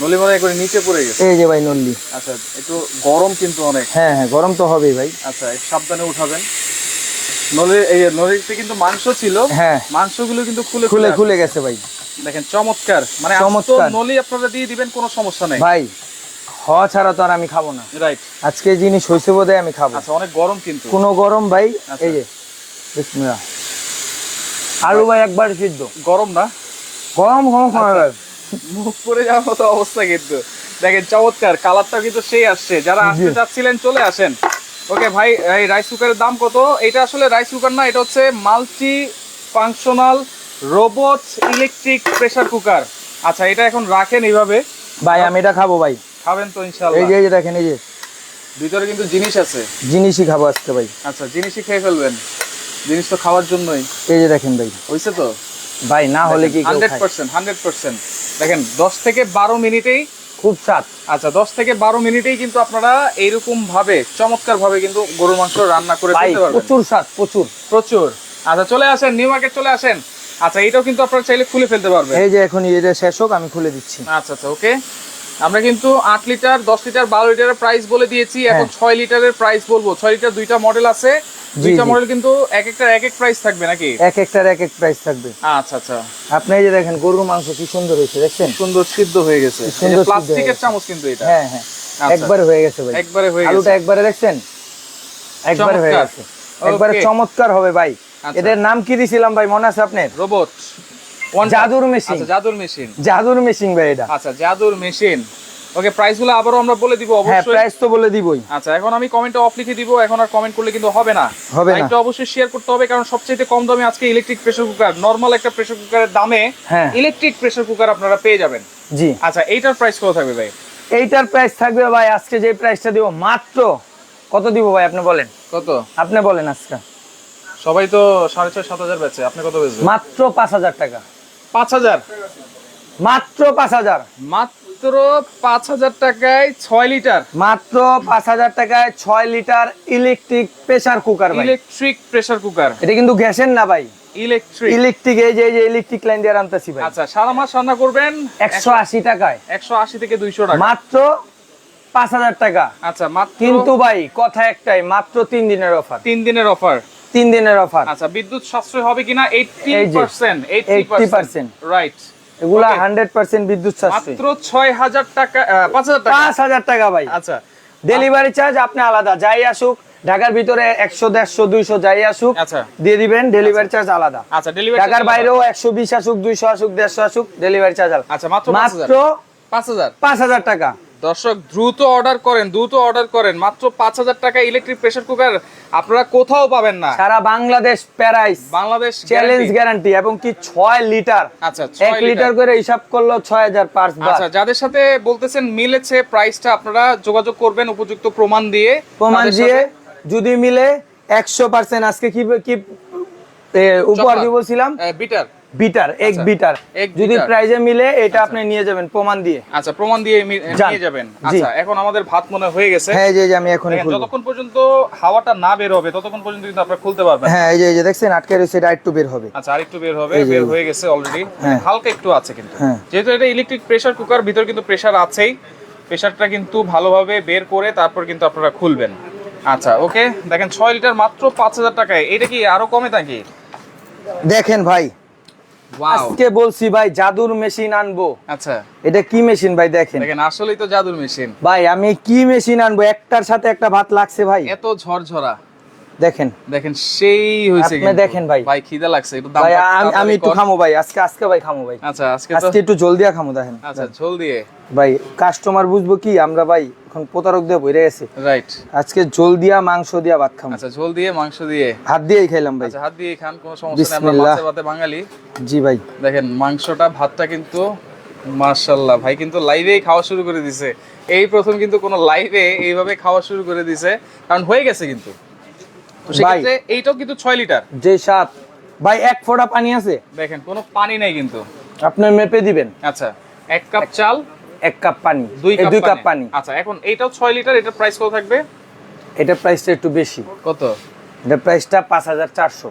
নলি মনে করে নিচে পড়ে গেছে। এই যে ভাই নল্লি। আচ্ছা একটু গরম কিন্তু অনেক। হ্যাঁ হ্যাঁ, গরম তো হবেই ভাই। আচ্ছা একটু সাবধানে উঠাবেন। নলি, এই নলিতে কিন্তু মাংস ছিল, হ্যাঁ, মাংসগুলো কিন্তু খুলে খুলে আসছে। খুলে গেছে ভাই। দেখেন চমৎকার, মানে চমৎকার। আস্ত নলি আপনারা দিয়ে দিবেন, কোনো সমস্যা নাই। ভাই হওয়া ছাড়া তো আর আমি খাবো না। রাইট। আজকে জিনিস হয়েছে বোধহয় আমি খাবো। আচ্ছা অনেক গরম কিন্তু। কোনো গরম ভাই। আচ্ছা। এই যে বিসমিল্লাহ। আলু ভাই একবার সিদ্ধ। গরম না? গরম গরম খাবে। মুখ পড়ে যাওয়ার মতো অবস্থা কিন্তু। দেখেন চমৎকার, কালারটা কিন্তু সেই আসছে। যারা আসতে চাচ্ছিলেন চলে আসেন। ওকে ভাই, এই রাইস কুকারের দাম কত? এটা আসলে রাইস কুকার না, এটা হচ্ছে multi functional robot electric pressure cooker. আচ্ছা এটা এখন রাখেন এইভাবে। ভাই আমি এটা খাবো ভাই। খাবেন তো এই ইনশাআল্লাহ? যে, এই যে দেখেন, এই যে ভিতরে কিন্তু জিনিস আছে। জিনিসই খাবো আজকে ভাই। আচ্ছা জিনিসই খেয়ে ফেলবেন, জিনিস তো খাওয়ার জন্যই। এই যে দেখেন ভাই। হইছে তো? ভাই না হলে কি কেউ খায়? 100%, 100%। দেখেন 10 থেকে 12 মিনিটেই খুব স্বাদ। আচ্ছা 10 থেকে 12 মিনিটেই কিন্তু আপনারা এইরকম ভাবে চমৎকার ভাবে কিন্তু গরুর মাংস রান্না করে ভাই ফেলতে পারবেন। প্রচুর স্বাদ, প্রচুর। প্রচুর। আচ্ছা চলে আসেন, নিউ মার্কেট চলে আসেন। আচ্ছা এটাও কিন্তু আপনারা চাইলে খুলে ফেলতে পারবেন। এই যে এখন এটা শেষ হোক, আমি খুলে দিচ্ছি। আচ্ছা আচ্ছা ওকে। আমরা কিন্তু 8 লিটার, 10 লিটার, 12 লিটারের প্রাইস বলে দিয়েছি। এখন 6 লিটারের প্রাইস বলবো। 6 লিটার দুইটা মডেল আছে, দুইটা মডেল কিন্তু এক একটা এক এক প্রাইস থাকবে নাকি? এক একটার এক এক প্রাইস থাকবে। আচ্ছা আচ্ছা। আপনি এই যে দেখেন গরুর মাংস কি সুন্দর হয়েছে, দেখছেন? সুন্দর সিদ্ধ হয়ে গেছে। সুন্দর সিদ্ধ প্লাস্টিকের হয়ে গেছে। চামচ কিন্তু এটা। হ্যাঁ হ্যাঁ, আচ্ছা। একবারে হয়ে গেছে ভাই, একবারে হয়ে গেছে। আলুটা একবারে দেখছেন, একবারে হয়ে চমৎকার। গেছে, একবারে Okay. চমৎকার হবে ভাই। আচ্ছা। এদের নাম কি দিছিলাম ভাই, মনে আছে আপনার? রোবট। জাদুর মেশিন। আচ্ছা জাদুর মেশিন। জাদুর মেশিন ভাই এটা। আচ্ছা জাদুর মেশিন। ওকে, প্রাইসগুলো আবারও আমরা বলে দিব হ্যাঁ, অবশ্যই। প্রাইস তো বলে দিবই। আচ্ছা এখন আমি কমেন্টে অফ লিখে দিব, এখন আর কমেন্ট করলে কিন্তু হবে না। হবে না। লাইকটা অবশ্যই শেয়ার করতে হবে, কারণ সবচেয়ে কম দামে আজকে ইলেকট্রিক প্রেসার কুকার, নরমাল একটা প্রেসার কুকারের দামে হ্যাঁ। ইলেকট্রিক প্রেসার কুকার আপনারা পেয়ে যাবেন। জি। আচ্ছা এইটার প্রাইস কত থাকবে ভাই? এইটার প্রাইস থাকবে ভাই, আজকে যে প্রাইসটা দিব মাত্র কত দিব ভাই, আপনি বলেন, কত? আপনি বলেন আজকে। সবাই তো 6,500-7,000 বেচে, আপনি কত বেচবেন? মাত্র 5,000 টাকা। 5,000। মাত্র 5,000। মাত্র 5,000 টাকায় 6 লিটার। মাত্র 5,000 টাকায় 6 লিটার ইলেকট্রিক প্রেসার কুকার ভাই। Electric pressure cooker. এটা কিন্তু গ্যাসের না ভাই, ইলেকট্রিক। ইলেকট্রিক। এই যে ইলেকট্রিক লাইন দিয়ে আনতেছি ভাই। আচ্ছা সারা মাস রান্না করবেন 180 টাকায়, 180 থেকে 200 টাকা। মাত্র 5,000 টাকা। আচ্ছা মাত্র কিন্তু ভাই কথা একটাই, মাত্র 3 দিনের অফার। 3 দিনের অফার। 3 দিনের অফার। আচ্ছা বিদ্যুৎ সাশ্রয় হবে কিনা? এই যে, 80%। 80%। রাইট। এগুলা Okay. 100% বিদ্যুৎ সাশ্রয়। মাত্র 6,000 টাকা, 5,000 টাকা। 5,000 টাকা ভাই। আচ্ছা ডেলিভারি চার্জ আপনি আলাদা, যাই আসুক ঢাকার ভিতরে 100, 150, 200 যাই আসুক আচ্ছা দিয়ে দিবেন, ডেলিভারি চার্জ আলাদা। আচ্ছা ডেলিভারি ঢাকার বাইরেও 120 আসুক, 200 আসুক, 150 আসুক, ডেলিভারি চার্জ আলাদা। আচ্ছা মাত্র মাত্র 5,000। 5,000 টাকা। দর্শক দ্রুত অর্ডার করেন, দ্রুত অর্ডার করেন। মাত্র 5,000 টাকা ইলেকট্রিক প্রেসার কুকার আপনারা কোথাও পাবেন না। সারা Bangladesh price, Bangladesh challenge guarantee। Guarantee, এবং কি 6 লিটার। আচ্ছা 1 লিটার করে হিসাব করলো 6,005 বার। আচ্ছা যাদের সাথে বলতেছেন মিলেছে প্রাইসটা, আপনারা যোগাযোগ করবেন উপযুক্ত প্রমাণ দিয়ে। প্রমাণ তাদের দিয়ে সাথে- যদি মিলে 100%। আজকে কি কি উপহার দিব বলছিলাম? বিটার। বিটার, এক আচ্ছা, বিটার। এক যদি বিটার। প্রাইজে মিলে এটা আপনি নিয়ে যাবেন প্রমাণ দিয়ে। আচ্ছা প্রমাণ দিয়ে যান। নিয়ে যাবেন। জি। আচ্ছা এখন আমাদের ভাত মনে হয়ে গেছে। হ্যাঁ, এই যে আমি এখনই দেখেন, খুলবো। যতক্ষণ পর্যন্ত হাওয়াটা না বের হবে ততক্ষণ পর্যন্ত কিন্তু আপনারা খুলতে পারবেন। হ্যাঁ, এই যে দেখছেন আটকে রয়েছে, এটা একটু বের হবে। আচ্ছা আরেকটু বের হবে, এই যে, বের এই যে। হয়ে গেছে অলরেডি। হ্যাঁ। হালকা একটু আছে কিন্তু। হ্যাঁ। যেহেতু এটা ইলেকট্রিক প্রেসার কুকার, ভিতর কিন্তু প্রেসার আছেই। প্রেসারটা কিন্তু ভালোভাবে বের করে তারপর কিন্তু আপনারা খুলবেন। আচ্ছা ওকে, দেখেন 6 লিটার মাত্র 5,000 টাকায়। এটা কি আরো কমে নাকি? দেখেন ভাই, ওয়াও। আজকে বলছি ভাই জাদুর মেশিন আনবো। আচ্ছা এটা কি মেশিন ভাই, দেখেন দেখেন আসলেই তো জাদুর মেশিন। ভাই, আমি কি মেশিন আনবো, একটার সাথে একটা ভাত লাগছে ভাই। এত ঝরঝরা। দেখেন দেখেন সেই হয়েছে আপনি কিন্তু। দেখেন ভাই। ভাই খিদা লাগছে, একটু দাম ভাই, তাড়াতাড়ি আমি একটু কর। খামো ভাই, আজকে ভাই খামো ভাই। আচ্ছা আজকে তো আজকে একটু জল দিয়া খামো। দেখেন আচ্ছা ঝোল দিয়ে। ভাই, কাস্টমার বুঝবো কি আমরা ভাই এখন প্রতারক দিয়ে বইরে গেছে। রাইট। আজকে জল দিয়া মাংস দিয়া ভাত খামো। আচ্ছা ঝোল দিয়ে মাংস দিয়ে। হাত দিয়েই খাইলাম ভাই। আচ্ছা হাত দিয়ে খান, কোনো সমস্যা নেই, আমরা বিসমিল্লাহ। মাছে ভাতে বাঙালি। জি ভাই। দেখেন মাংসটা, ভাতটা কিন্তু মাশাআল্লাহ ভাই কিন্তু লাইভেই খাওয়া শুরু করে দিছে। এই প্রথম কিন্তু কোনো লাইভে এইভাবে খাওয়া শুরু করে দিছে, কারণ হয়ে গেছে কিন্তু। তো সেক্ষেত্রে এইটাও কিন্তু 6 লিটার। যে স্বাদ ভাই, এক ফোঁটা পানি আছে, দেখেন কোনো পানি নাই কিন্তু। আপনার মেপে দিবেন। আচ্ছা 1 কাপ চাল, 1 কাপ পানি, 2 এই 2 কাপ পানি। আচ্ছা এখন এইটাও 6 লিটার, এটার প্রাইস কত থাকবে? এটা প্রাইসটা একটু বেশি। কত? এটা প্রাইসটা 5,400।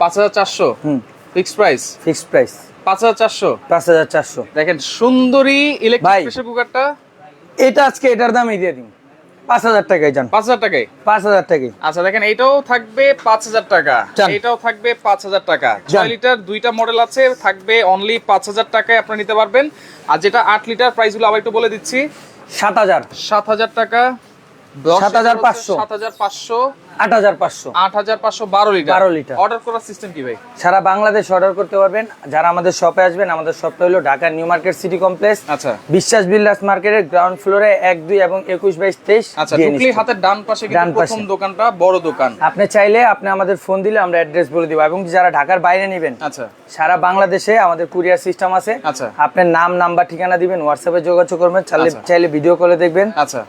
5,400 হুম, ফিক্সড প্রাইস। Fixed price 5,400। 5,400। দেখেন সুন্দরী ইলেকট্রিক ভাই। প্রেসার কুকারটা এটা আজকে এটার দামই দিয়ে দিন 5,000 টাকায় যান। 5,000 টাকায়। 5,000 টাকায়। আচ্ছা দেখেন এইটাও থাকবে 5,000 টাকা, যান। এটাও থাকবে 5,000 টাকা। 6 যান। লিটার দুইটা মডেল আছে, থাকবে অনলি 5,000 টাকায় আপনারা নিতে পারবেন। আর যেটা 8 লিটার, প্রাইসগুলো আবার একটু বলে দিচ্ছি। 7,000, 7,000 টাকা, 7,500, 7,500, 8,500, 8,500, 12 লিটার। 12 লিটার। অর্ডার করার সিস্টেম কি ভাই? সারা বাংলাদেশ অর্ডার করতে পারবেন। যারা আমাদের শপে আসবেন, আমাদের শপটা হলো Dhaka new market city complex, আচ্ছা বিশ্বাস বিল্ডার্স মার্কেটের গ্রাউন্ড ফ্লোরে 1, 2 এবং 21, 22, 23। আচ্ছা ঢুকলি হাতের ডান পাশে ডান কিন্তু পাশে। প্রথম দোকানটা, বড় দোকান। আপনি চাইলে আপনি আমাদের ফোন দিলে আমরা অ্যাড্রেস বলে দিব, এবং যারা ঢাকার বাইরে নেবেন, আচ্ছা সারা বাংলাদেশে আমাদের কুরিয়ার সিস্টেম আছে। আচ্ছা আপনার নাম, নাম্বার, ঠিকানা দিবেন, হোয়াটসঅ্যাপে যোগাযোগ করবেন, আচ্ছা। চাইলে ভিডিও কলে দেখবেন। আচ্ছা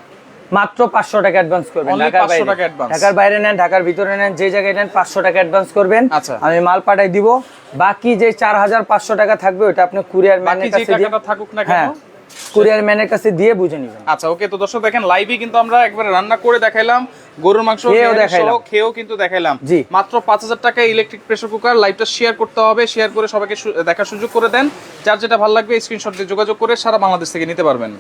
মাত্র 500 টাকা অ্যাডভান্স করবেন। Only ঢাকার 500 বাইরে, টাকা advance। ঢাকার বাইরে নেন, ঢাকার ভিতরে নেন, যে জায়গায় নেন 500 টাকা অ্যাডভান্স করবেন। আচ্ছা। আমি মাল পাঠাই দিব। বাকি যে 4,500 টাকা থাকবে ওটা আপনি কুরিয়ার বাকি ম্যানের যে কাছে দিয়ে, টাকাটা থাকুক না কেন, হ্যাঁ, কুরিয়ার ম্যানের কাছে দিয়ে বুঝে নেবেন। আচ্ছা ওকে, তো দর্শক দেখেন লাইভে কিন্তু আমরা একবার রান্না করে দেখাইলাম, গরুর মাংস খেয়েও কিন্তু দেখাইলাম। জি। মাত্র 5000 টাকায় ইলেকট্রিক প্রেসার কুকার। লাইভটা শেয়ার করতে হবে, শেয়ার করে সবাইকে দেখার সুযোগ করে দেন। যার যেটা ভালো লাগবে স্ক্রিনশট দিয়ে যোগাযোগ করে সারা বাংলাদেশ থেকে নিতে পারবেন।